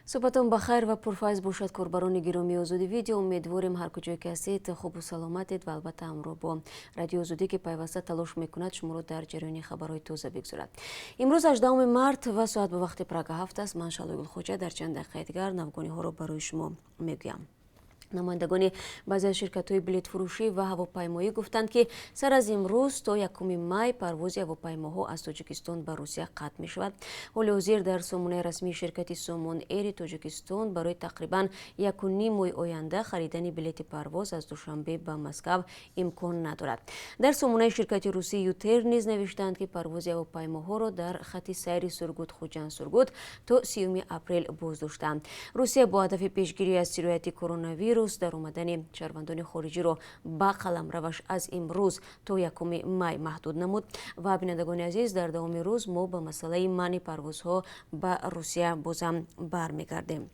صبحتان بخیر و پرفایز باشد کاربران گرامی آزادی ویدیو. امیدواریم هر کجای که هستید خوب و سلامتید و البته همراه با رادیو آزادی که پیوسته تلاش میکند شما را در جریان خبرهای تازه بگذارد. امروز 18 مارت و ساعت به وقت پراگ 7 است. من شالوگل خوجه در چند دقیقه دیگر نوگانی ها را برای شما میگویم. نمایندگان بعضی از شرکت‌های بلیط فروشی و هواپیمایی گفتند که سر از امروز تا 1 مای پرواز هواپیماها از تاجیکستان به روسیه قطع می‌شود. حال حاضر در سامانه رسمی شرکت سامان ایر تاجیکستان برای تقریباً 1.5 ماه آینده خریدن بلیط پرواز از دوشنبه به مسکو امکان ندارد. در سامانه شرکت روسی یوتر نیز نوشتند که پرواز هواپیماها را در خط سیر سرگوت خوجند سرگوت تا 30 اپریل بازداشتند. روسیه با هدف پیشگیری از سرایت کرونا ویروس در آمدن شهروندان خارجی را با قلمروش از امروز تا 1 مای محدود نمود و بینندگان عزیز در دوام روز ما به مسئله منع پروازها به روسیه بازم برمیگردیم.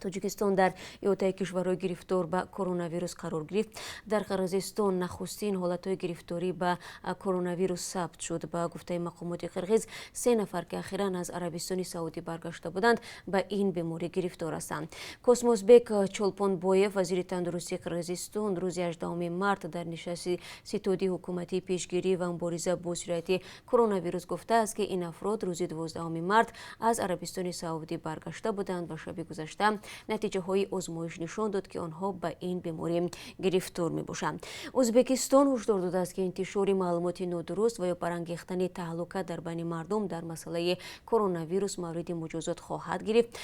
تاجیکستان در احاطه کشورهای گرفتار به کرونا ویروس قرار گرفت. در قرقیزستان نخستین حالتهای گرفتاری به کرونا ویروس ثبت شد. به گفته مقامات قرقیز 3 نفر که اخیراً از عربستان سعودی برگشته بودند به این بیماری گرفتار هستند. کوسموسبек چولپونبویف وزیر تندرستی قرقیزستان روز 18 مارت در نشست ستودی حکومتی پیشگیری و مبارزه با سرایت کرونا ویروس گفته است که این افراد روز 12 مارت از عربستان سعودی برگشته بودند و شب گذشته نتیجه های آزمایش نشان داد که آنها به این بیماری گرفتار می باشند. ازبکستان هشدار داده است که انتشار معلومات نادرست و یا برانگیختن تهلکه در بین مردم در مسئله کرونا ویروس مورد مجازات خواهد گرفت.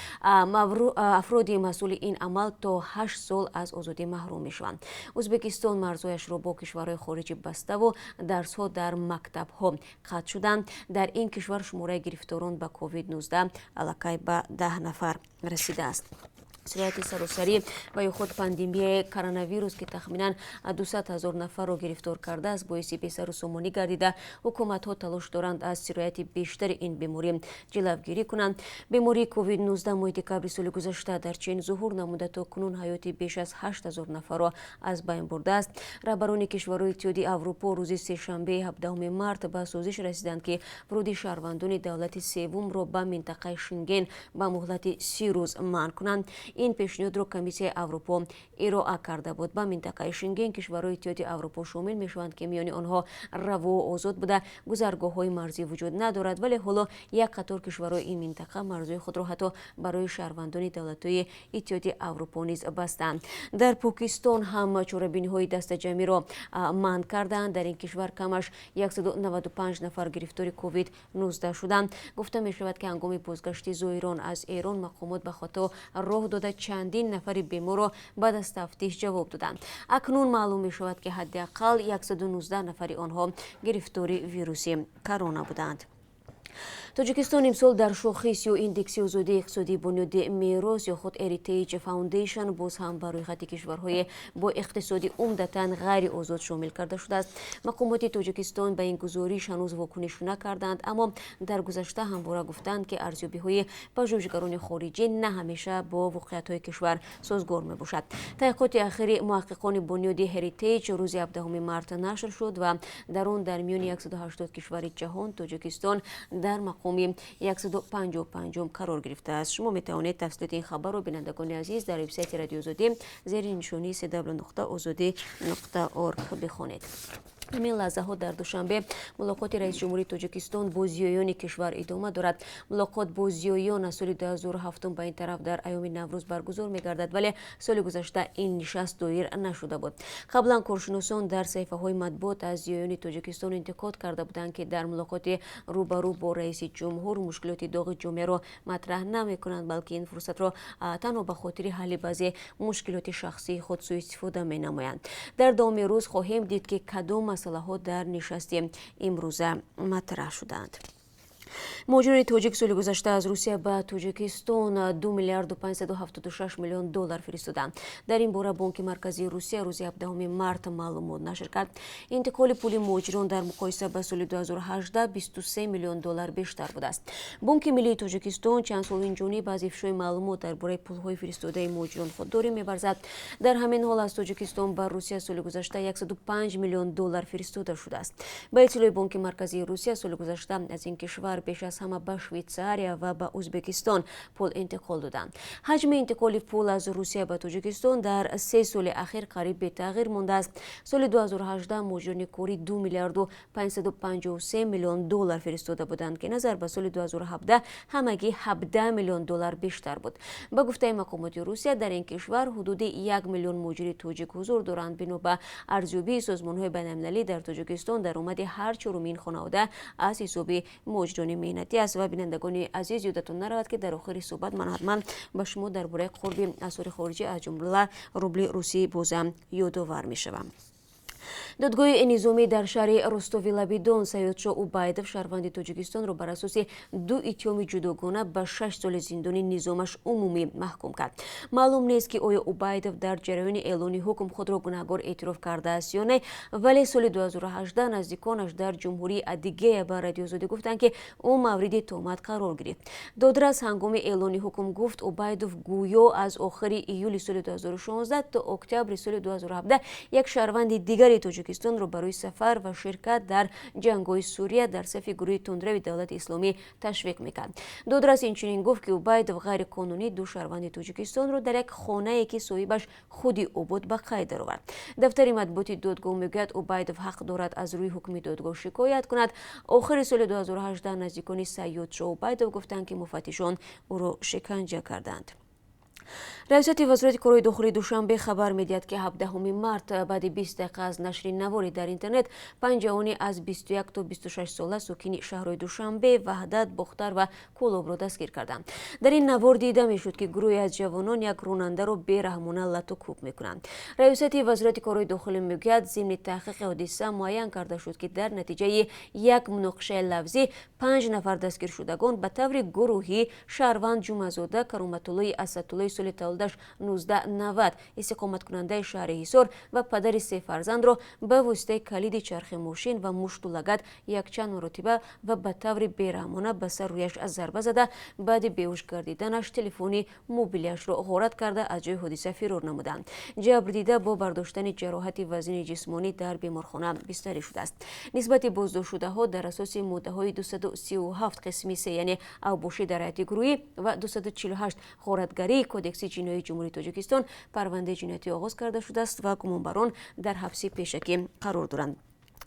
افرادی مسئول این عمل تا 8 سال از آزادی محروم می شوند. ازبکستان مرزهایش را با کشورهای خارجی بسته و درس ها در مکتب ها قطع شدند. در این کشور شماره گرفتاران به کووید 19 الکی به 10 نفر رسیده است. سرایت سراسری و یا خود پاندمی کرونا ویروس که تخمینا 200,000 نفر را گرفتار کرده است باعث بسر و سامانی گردیده. حکومت ها تلاش دارند از سرایت بیشتر این بیماری جلوگیری کنند. بیماری کووید 19 ماه دکامبر سال گذشته در چین ظهور نموده تا کنون حیات بیش از 8,000 نفر را از بین برده است. رهبران کشورهای اتحادیه اروپا روز سه‌شنبه 17 مارت به سازش رسیدند که ورود شهروندان دولت سوم را به منطقه شنگن به مهلت 30 روز منع کنند. این پیشنهاد را کمیسیون اروپا ارائه کرده بود. به منطقه شنگن کشورهای اتحادیه اروپا شامل میشوند که میان آنها روا و آزاد بوده گذرگاه‌های مرزی وجود ندارد، ولی حالا یک قطار کشورهای این منطقه مرزهای خود را حتی برای شهروندان دولت‌های اتحادیه اروپا نیز بستند. در پاکستان هم چاره‌بینی‌های دست جمعی را منع کردند. در این کشور کمش 195 نفر گرفتار کووید 19 شدند. گفته می‌شود که هنگام بازگشت زائران از ایران مقامات به خطا راه داده چندین نفر بیمار را بعد از تفتیش جواب دادند. اکنون معلوم می شود که حداقل 119 نفر آنها گرفتار ویروس کرونا بودند. تاجیکستان امسال در شاخص یا ایندکس آزادی اقتصادی بنیاد میراث یا خود هریتیج فاوندیشن باز هم برای خط کشورهای با اقتصادی عمدتاً غیر آزاد شامل کرده شده است. مقامات تاجیکستان به این گزارش هنوز واکنش نکردند، اما در گذشته همواره گفتند که ارزیابی‌های پژوهشگران خارجی نه همیشه با واقعیت‌های کشور سازگار می‌باشد. تحقیقات اخیر محققان بنیاد هریتیج روز 17 مارت نشر شد و در آن در میان 180 کشور جهان تاجیکستان در مقام 155 قرار گرفته است. شما می توانید تفصیلات این خبر را بینندگان عزیز در وبسایت رادیو آزادی زیر نشانی www.azadi.org بخوانید. همین لحظه ها در دوشنبه ملاقات رئیس جمهوری تاجیکستان با زیایان کشور ادامه دارد. ملاقات با زیایان از سال 2007 به این طرف در ایام نوروز برگزار می گردد، ولی سال گذشته این نشست دایر نشده بود. قبلا کارشناسان در صحیفه های مطبوعات از زیایان تاجیکستان انتقاد کرده بودند که در ملاقات روبرو با رئیس جمهور مشکلات داغ جامعه را مطرح نمی کنند، بلکه این فرصت را تنها به خاطر حل بعضی مشکلات شخصی خود سوء استفاده می نمایند. در دوام روز خواهیم دید که کدام مسئله ها در نشست امروزه مطرح شدند. مهاجران تاجیک سال گذشته از روسیه به تاجیکستان 2 میلیارد و 576 میلیون دلار فرستادند. در این باره بانک مرکزی روسیه روز 17 مارت معلومات نشر کرد. انتقال پول مهاجران در مقایسه با سال 2018 23 میلیون دلار بیشتر بوده است. بانک ملی تاجیکستان چند سال اینجانی از افشای معلومات درباره پول‌های فرستاده مهاجران خودداری می‌ورزد. در همین حال از تاجیکستان به روسیه سال گذشته 105 میلیون دلار فرستاده شده است. به اطلاع بانک مرکزی روسیه سال گذشته از این کشور پیش از همه به شویتزاریا و به ازبکستان پول انتقال دادند. حجم انتقال پول از روسیه به تاجیکستان در 3 سال اخیر قریب به تغییر مانده است. سال 2018 مجرمین کوری 2 میلیارد و 553 میلیون دلار فرستاده بودند که نظر به سال 2017 همگی 17 میلیون دلار بیشتر بود. به گفته مقامات روسیه در این کشور حدود 1 میلیون مجری تاجیک حضور دارند. بنا به ارزیابی سازمان‌های بین‌المللی در تاجیکستان درآمد هر چهارمین خانواده از حساب مجرمین مهنتی است. و بینندگان عزیز یادتون نرود که در آخر صحبت من حتما به شما درباره قرب اسعار خارجی از جمله روبل روسی بازم یادآور می‌شوم. دادگاه نظامی در شهر رستوی-لابیدون سیادشاه اوبایدов شهروند تاجیکستان را بر اساس 2 اتهام جداگانه به 6 سال زندان نظامش عمومی محکوم کرد. معلوم نیست که آیا اوبایدов در جریان اعلان حکم خود را گناهکار اعتراف کرده است یا نه، ولی سال 2018 نزدیکانش در جمهوری دیگه به رادیو آزادی گفتند که او مورد تهمت قرار گرفت. دادرس هنگام اعلان حکم گفت اوبایدov گویا از آخر ایول سال 2016 تا اکتبر سال 2017 یک شهروند دیگر تاجیکستان را برای سفر و شرکت در جنگ‌های سوریه در صف گروه تندرو دولت اسلامی تشویق میکرد. دادرس اینچنین گفت که اوبایدov غیر قانونی 2 شهروند تاجیکستان را در یک خانه‌ای که صاحبش خودی آباد به قید درآورد. دفتر مطبوعات دادگاه میگوید اوبایدov حق دارد از روی حکم دادگاه شکایت کند. آخر سال 2018 نزدیکان سیادشاه اوبایدov گفتند که مفتشان او را شکنجه کردند. رئیست وزارت کارهای داخلی دوشنبه خبر میدهد که 17 مارت بعد 20 دقیقه از نشر نواری در اینترنت 5 جوانی از 21 تا 26 ساله ساکن شهرهای دوشنبه، وحدت، بختر و کولاب را دستگیر کردند. در این نوار دیده میشد که گروهی از جوانان یک راننده را بی‌رحمانه لط و کوب میکنند. رئیست وزارت کارهای داخلی میگوید ضمن تحقیق حادثه معین کرده شد که در نتیجه یک مناقشه لفظی 5 نفر دستگیر شدگان به طور گروهی شهروند جمعه‌زاده کرامت‌الله اسدالله سال تولدش 1990 استقامت کننده شهر حصار و پدر 3 فرزند را به واسطه کلید چرخ ماشین و مشت و لگد یک چند مرتبه و به طور بی‌رحمانه به سر رویش از ضربه زده، بعد بیهوش گردیدنش تلفن موبیلیش را غارت کرده از جای حادثه فرار نمودند. جبر دیده با برداشتن جراحت وزن جسمانی در بیمارخانه بستری شده است. نسبت بازداشت شده ها در اساس ماده های 237 قسمی 3 یعنی اوباشی در حیات گروهی و 248 غارتگری کدکس جنایی جمهوری تاجیکستان پرونده جنایتی آغاز کرده شده است و گمانبران در حبس پیشکی قرار دارند.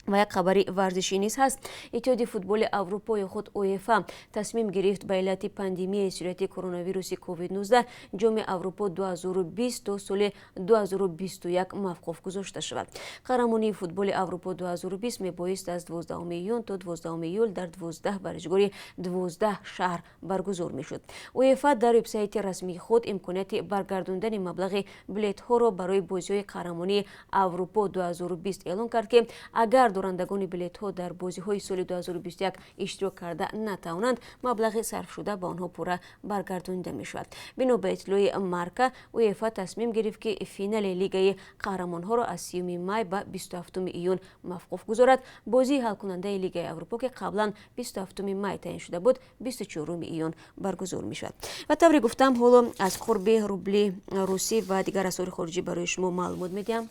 و یک خبری ورزشی نیز هست. اتحاد فوتبال اروپای خود UEFA تصمیم گرفت به علت پاندمی صورت کرونا ویروس کووید 19 جام اروپا 2020 تا سال 2021 موقوف گذاشته شود. قهرمانی فوتبال اروپا 2020 میبایست از 12 میلیون تا 12 ایول در 12 ورزشگاه 12 شهر برگزار میشد. UEFA در وبسایت رسمی خود امکانیت برگرداندن مبلغ بلیط ها را برای بازی قهرمانی اروپا 2020 اعلام کرد که اگر دارندگان بلیط ها در بازی های سال 2021 اشتراک کرده نتوانند، مبلغ صرف شده به آنها پوره برگردانده می شود. بنا به اطلاع مارکا، UEFA تصمیم گرفت که فینال لیگ قهرمان ها را از 30 می به 27 ایون موقوف گذارد. بازی حل کننده لیگ اروپا که قبلا 27 می تعیین شده بود 24 ایون برگزار می شود. و طوری گفتم حالا از قرب روبل روسی و دیگر اسعار خارجی برای شما معلومات میدم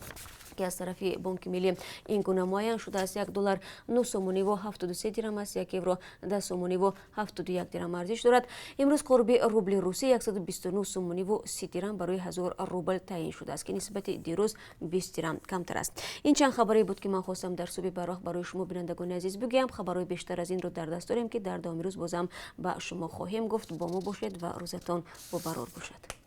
که از طرف بانک ملی این گونه معین شده است. $1 9 سومونی و 73 درم است. 1 یورو 10 سومونی و 71 درم ارزش دارد. امروز قرب روبل روسی 129 سومونی و 30 درم برای 1000 روبل تعیین شده است که نسبت دیروز 20 درم کمتر است. این چند خبری بود که من خواستم در صبح براق برای شما بینندگان عزیز بگویم. خبرهای بیشتر از این رو در دست داریم که در ادامه روز بازم با شما خواهیم گفت. با ما باشید و روزتان مبارک باشد.